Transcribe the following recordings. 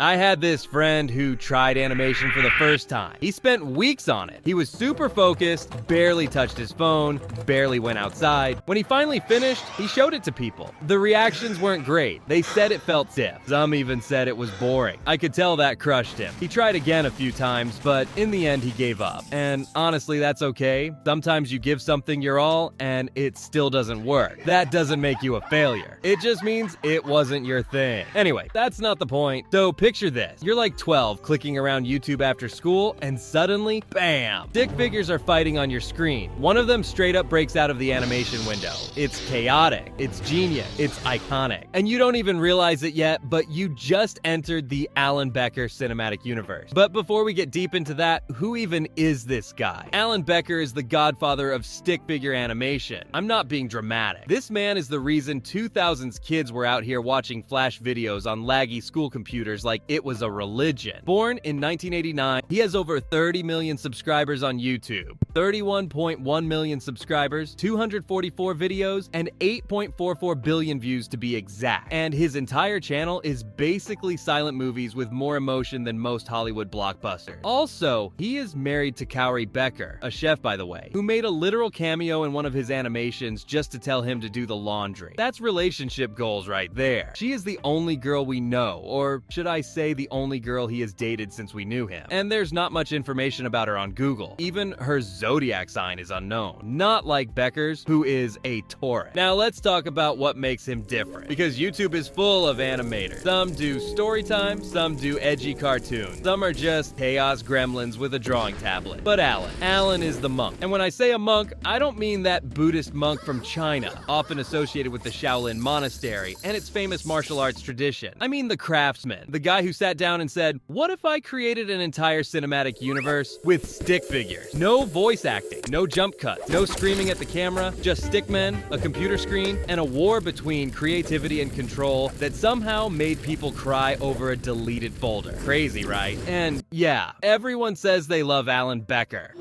I had this friend who tried animation for the first time. He spent weeks on it. He was super focused, barely touched his phone, barely went outside. When he finally finished, he showed it to people. The reactions weren't great. They said it felt stiff. Some even said it was boring. I could tell that crushed him. He tried again a few times, but in the end he gave up. And honestly, that's okay. Sometimes you give something your all, and it still doesn't work. That doesn't make you a failure. It just means it wasn't your thing. Anyway, that's not the point. So picture this. You're like 12, clicking around YouTube after school, and suddenly, bam! Stick figures are fighting on your screen. One of them straight up breaks out of the animation window. It's chaotic, it's genius, it's iconic. And you don't even realize it yet, but you just entered the Alan Becker cinematic universe. But before we get deep into that, who even is this guy? Alan Becker is the godfather of stick figure animation. I'm not being dramatic. This man is the reason 2000s kids were out here watching Flash videos on laggy school computers like it was a religion. Born in 1989, he has over 30 million subscribers on YouTube, 31.1 million subscribers, 244 videos, and 8.44 billion views to be exact. And his entire channel is basically silent movies with more emotion than most Hollywood blockbusters. Also, he is married to Kaori Becker, a chef by the way, who made a literal cameo in one of his animations just to tell him to do the laundry. That's relationship goals right there. She is the only girl we know, or should I say the only girl he has dated since we knew him. And there's not much information about her on Google. Even her zodiac sign is unknown. Not like Becker's, who is a Taurus. Now let's talk about what makes him different. Because YouTube is full of animators. Some do story time, some do edgy cartoons. Some are just chaos gremlins with a drawing tablet. But Alan is the monk. And when I say a monk, I don't mean that Buddhist monk from China, often associated with the Shaolin monastery and its famous martial arts tradition. I mean the craftsman, the guy who sat down and said, what if I created an entire cinematic universe with stick figures? No voice acting, no jump cuts, no screaming at the camera, just stickmen, a computer screen, and a war between creativity and control that somehow made people cry over a deleted folder. Crazy, right? And yeah, everyone says they love Alan Becker.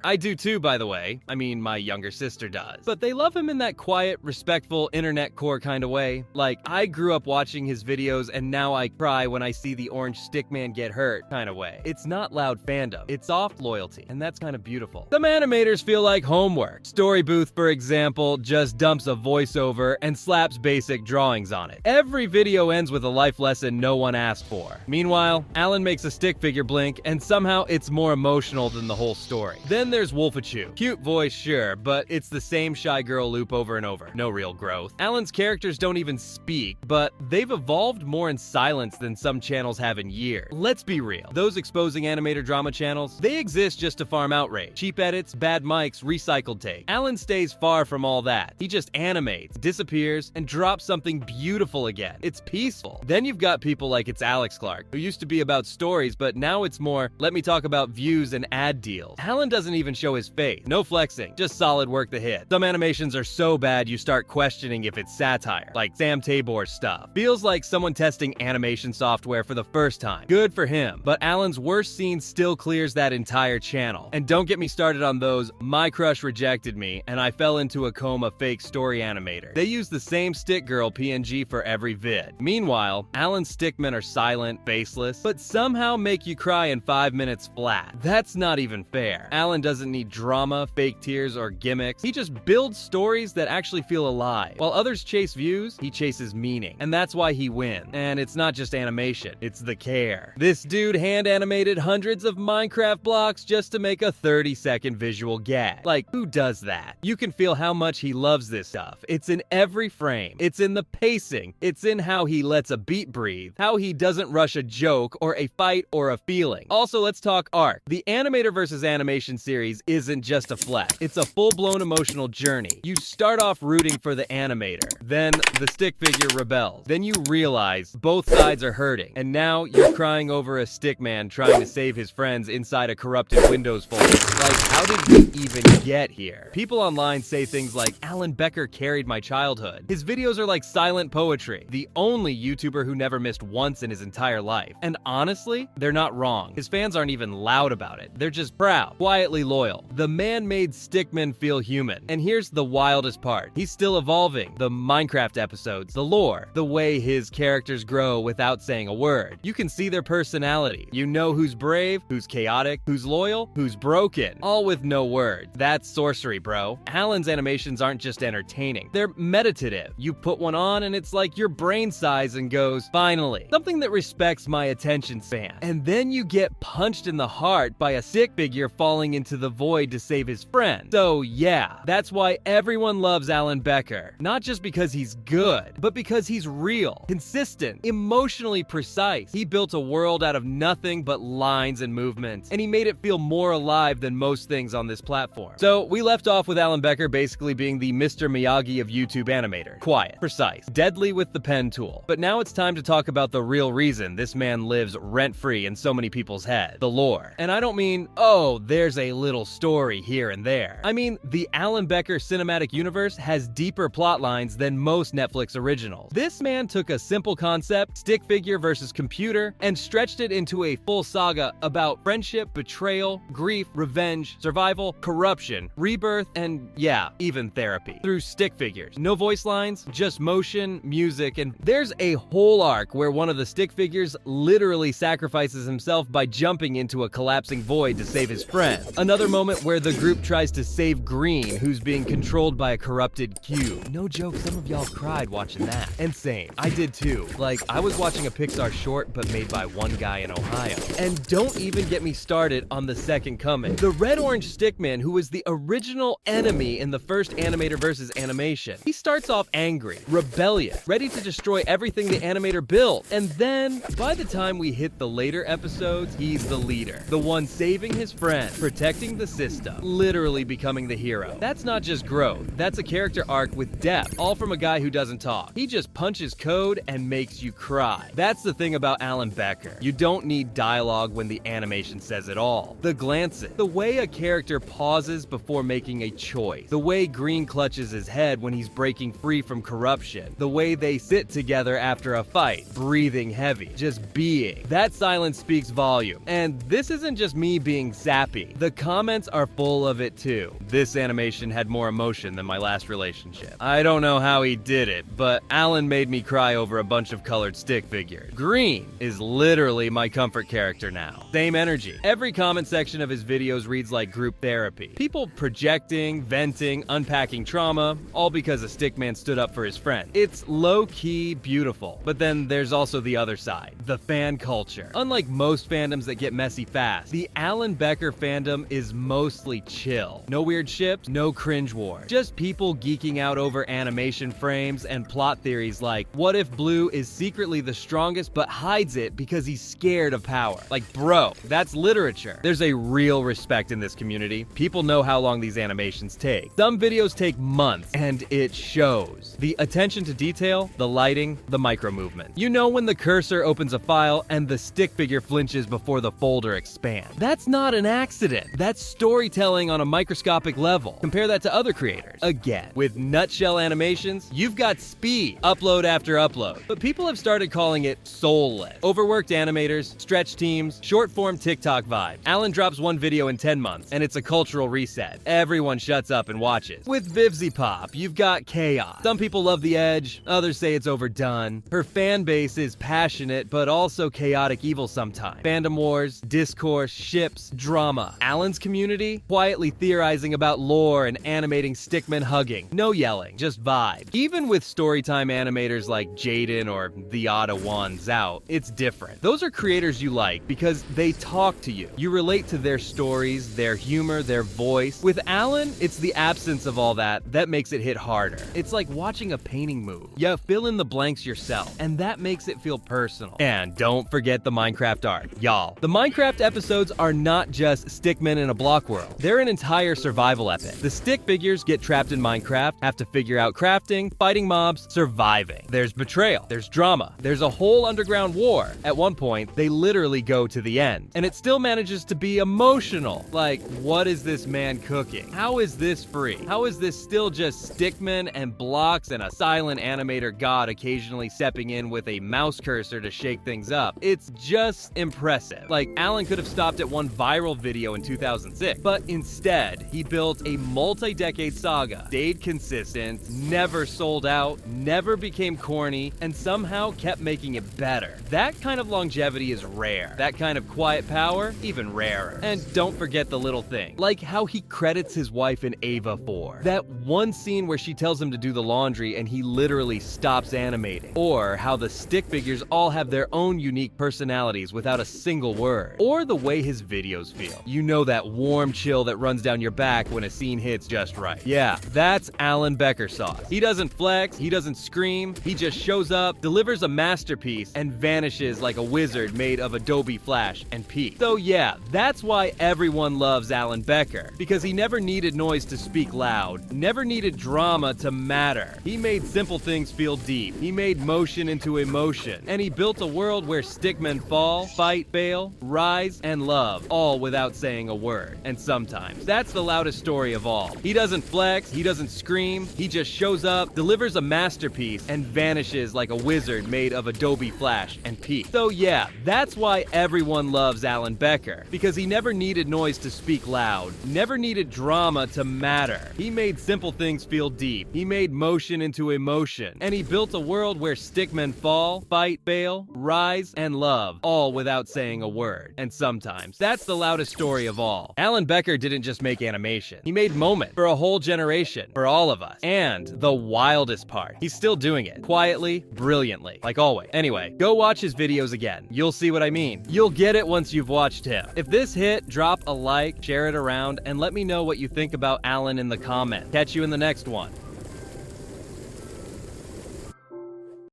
I do too, by the way. I mean, my younger sister does. But they love him in that quiet, respectful, internet core kind of way. Like, I grew up watching his videos and now I cry when I see the orange stickman get hurt kind of way. It's not loud fandom. It's soft loyalty, and that's kind of beautiful. Some animators feel like homework. Story Booth, for example, just dumps a voiceover and slaps basic drawings on it. Every video ends with a life lesson no one asked for. Meanwhile, Alan makes a stick figure blink, and somehow it's more emotional than the whole story. Then there's Wolfachu. Cute voice, sure, but it's the same shy girl loop over and over. No real growth. Alan's characters don't even speak, but they've evolved more in silence than some channels have in years. Let's be real. Those exposing animator drama channels, they exist just to farm outrage. Cheap edits, bad mics, recycled take. Alan stays far from all that. He just animates, disappears, and drops something beautiful again. It's peaceful. Then you've got people like It's Alex Clark, who used to be about stories, but now it's more, let me talk about views and ad deals. Alan doesn't even show his face. No flexing, just solid work to hit. Some animations are so bad you start questioning if it's satire, like Sam Tabor's stuff. Feels like someone testing animation software for the first time. Good for him, but Alan's worst scene still clears that entire channel. And don't get me started on those, my crush rejected me, and I fell into a coma fake story animator. They use the same stick girl PNG for every vid. Meanwhile, Alan's stickmen are silent, faceless, but somehow make you cry in 5 minutes flat. That's not even fair. Alan doesn't need drama, fake tears, or gimmicks. He just builds stories that actually feel alive. While others chase views, he chases meaning. And that's why he wins. And it's not just animation, it's the care. This dude hand animated hundreds of Minecraft blocks just to make a 30-second visual gag. Like, who does that? You can feel how much he loves this stuff. It's in every frame. It's in the pacing. It's in how he lets a beat breathe. How he doesn't rush a joke or a fight or a feeling. Also, let's talk arc. The Animator versus Animation series isn't just a flex. It's a full-blown emotional journey. You start off rooting for the animator. Then the stick figure rebels. Then you realize both sides are hurting. And now you're crying over a stickman trying to save his friends inside a corrupted Windows folder. Like, how did we even get here? People online say things like, Alan Becker carried my childhood. His videos are like silent poetry. The only YouTuber who never missed once in his entire life. And honestly, they're not wrong. His fans aren't even loud about it. They're just proud, quietly loyal. The man made stickmen feel human. And here's the wildest part. He's still evolving. The Minecraft episodes, the lore, the way his characters grow without saying a word. You can see their personality. You know who's brave, who's chaotic, who's loyal, who's broken. All with no words. That's sorcery, bro. Alan's animations aren't just entertaining. They're meditative. You put one on and it's like your brain sighs and goes, finally. Something that respects my attention span. And then you get punched in the heart by a stick figure falling into the void to save his friend. So yeah, that's why everyone loves Alan Becker. Not just because he's good, but because he's real, consistent, emotionally precise. He built a world out of nothing but lines and movements, and he made it feel more alive than most things on this platform. So we left off with Alan Becker basically being the Mr. Miyagi of YouTube animator. Quiet, precise, deadly with the pen tool. But now it's time to talk about the real reason this man lives rent-free in so many people's heads. The lore. And I don't mean, oh, there's a little story here and there. I mean, the Alan Becker cinematic universe has deeper plot lines than most Netflix originals. This man took a simple concept, stick figure versus computer, and stretched it into a full saga about friendship, betrayal, grief, revenge, survival, corruption, rebirth, and yeah, even therapy. Through stick figures. No voice lines, just motion, music, and there's a whole arc where one of the stick figures literally sacrifices himself by jumping into a collapsing void to save his friend. Another moment where the group tries to save Green, who's being controlled by a corrupted cube. No joke, some of y'all cried watching that. And same, I did too. Like, I was watching a Pixar short but made by one guy in Ohio. And don't even get me started on the second coming. The red-orange stickman, who was the original enemy in the first Animator versus animation. He starts off angry, rebellious, ready to destroy everything the animator built. And then, by the time we hit the later episodes, he's the leader. The one saving his friend, protecting the system, literally becoming the hero. That's not just growth, that's a character arc with depth, all from a guy who doesn't talk. He just punches code and makes you cry. That's the thing about Alan Becker. You don't need dialogue when the animation says it all. The glances, the way a character pauses before making a choice, the way Green clutches his head when he's breaking free from corruption, the way they sit together after a fight, breathing heavy, just being. That silence speaks volume. And this isn't just me being sappy. The comments are full of it too. This animation had more emotion than my last relationship. I don't know how he did it, but Alan made me cry over a bunch of colored stick figures. Green is literally my comfort character now. Same energy. Every comment section of his videos reads like group therapy. People projecting, venting, unpacking trauma, all because a stickman stood up for his friend. It's low-key beautiful. But then there's also the other side, the fan culture. Unlike most fandoms that get messy fast, the Alan Becker fandom is mostly chill. No weird ships, no cringe war. Just people geeking out over animation frames and plot theories like, what if Blue is secretly the strongest but hides it because he's scared of power? Like, bro, that's literature. There's a real respect in this community. People know how long these animations take. Some videos take months, and it shows. The attention to detail, the lighting, the micro movement. You know when the cursor opens a file and the stick figure flinches before the folder expands. That's not an accident. That's storytelling on a microscopic level. Compare that to other creators. Again, with nutshell animations, you've got speed, upload after upload. But people have started calling it soulless. Overworked animators, stretch teams, short-form TikTok vibe. Alan drops one video in 10 months, and it's a cultural reset. Everyone shuts up and watches. With Vivzy Pop, you've got chaos. Some people love the edge, others say it's overdone. Her fan base is passionate, but also chaotic evil sometimes. Fandom wars, discourse, ships, drama. Alan's community, quietly theorizing about lore and animating stickmen hugging. No yelling, just vibe. Even with storytime animators like Jaden or the Otta Ones out, it's different. Those are creators you like because they talk to you. You relate to their stories, their humor, their voice. With Alan, it's the absence of all that makes it hit harder. It's like watching a painting move. You fill in the blanks yourself, and that makes it feel personal. And don't forget the Minecraft art. Y'all, the Minecraft episodes are not just stickmen in a block world. They're an entire survival epic. The stick figures get trapped in Minecraft, have to figure out crafting, fighting mobs, surviving. There's betrayal, there's drama, there's a whole underground war. At one point, they literally go to the end. And it still manages to be emotional. Like, what is this man cooking? How is this free? How is this still just stickmen and blocks and a silent animator god occasionally stepping in with a mouse cursor to shake things up? It's just impressive. Like, Alan could have stopped at one viral video in 2000 2006. But instead, he built a multi-decade saga, stayed consistent, never sold out, never became corny, and somehow kept making it better. That kind of longevity is rare. That kind of quiet power, even rarer. And don't forget the little thing, like how he credits his wife in Ava for that one scene where she tells him to do the laundry and he literally stops animating. Or how the stick figures all have their own unique personalities without a single word. Or the way his videos feel. You know, that warm chill that runs down your back when a scene hits just right. Yeah, that's Alan Becker sauce. He doesn't flex, he doesn't scream, he just shows up, delivers a masterpiece, and vanishes like a wizard made of Adobe Flash and P. So yeah, that's why everyone loves Alan Becker, because he never needed noise to speak loud, never needed drama to matter. He made simple things feel deep, he made motion into emotion, and he built a world where stickmen fall, fight, fail, rise, and love, all without saying a word. And sometimes, that's the loudest story of all. He doesn't flex, he doesn't scream, he just shows up, delivers a masterpiece, and vanishes like a wizard made of Adobe Flash and P. So yeah, that's why everyone loves Alan Becker, because he never needed noise to speak loud, never needed drama to matter. He made simple things feel deep, he made motion into emotion, and he built a world where stickmen fall, fight, fail, rise, and love, all without saying a word. And sometimes, that's the loudest story of all. Alan Becker didn't just make animation, he made moments for a whole generation, for all of us. And the wildest part, he's still doing it, quietly, brilliantly, like always. Anyway, go watch his videos again. You'll see what I mean. You'll get it once you've watched him. If this hit, drop a like, share it around, and let me know what you think about Alan in the comments. Catch you in the next one.